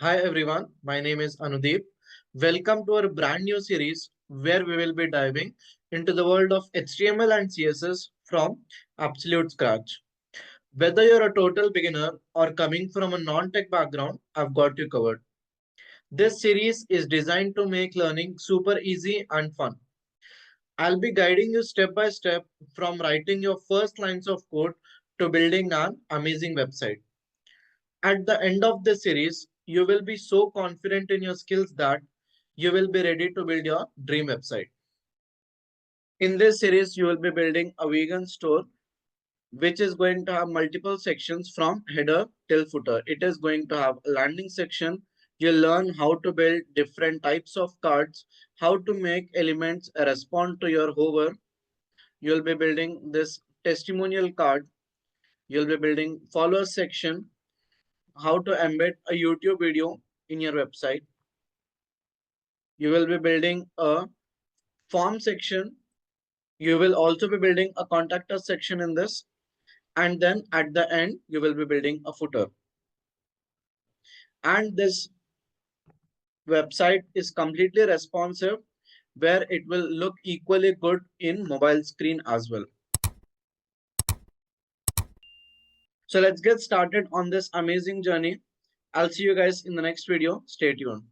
Hi everyone, my name is Anudeep. Welcome to our brand new series where we will be diving into the world of HTML and CSS from absolute scratch. Whether you're a total beginner or coming from a non-tech background, I've got you covered. This series is designed to make learning super easy and fun. I'll be guiding you step by step from writing your first lines of code to building an amazing website. At the end of the series, you will be so confident in your skills that you will be ready to build your dream website. In this series, you will be building a vegan store, which is going to have multiple sections from header till footer. It is going to have a landing section. You'll learn how to build different types of cards, how to make elements respond to your hover. You'll be building this testimonial card. You'll be building follower section, how to embed a YouTube video in your website. You will be building a form section. You will also be building a contact us section in this. And then at the end, you will be building a footer. And this website is completely responsive where it will look equally good in mobile screen as well. So let's get started on this amazing journey. I'll see you guys in the next video. Stay tuned.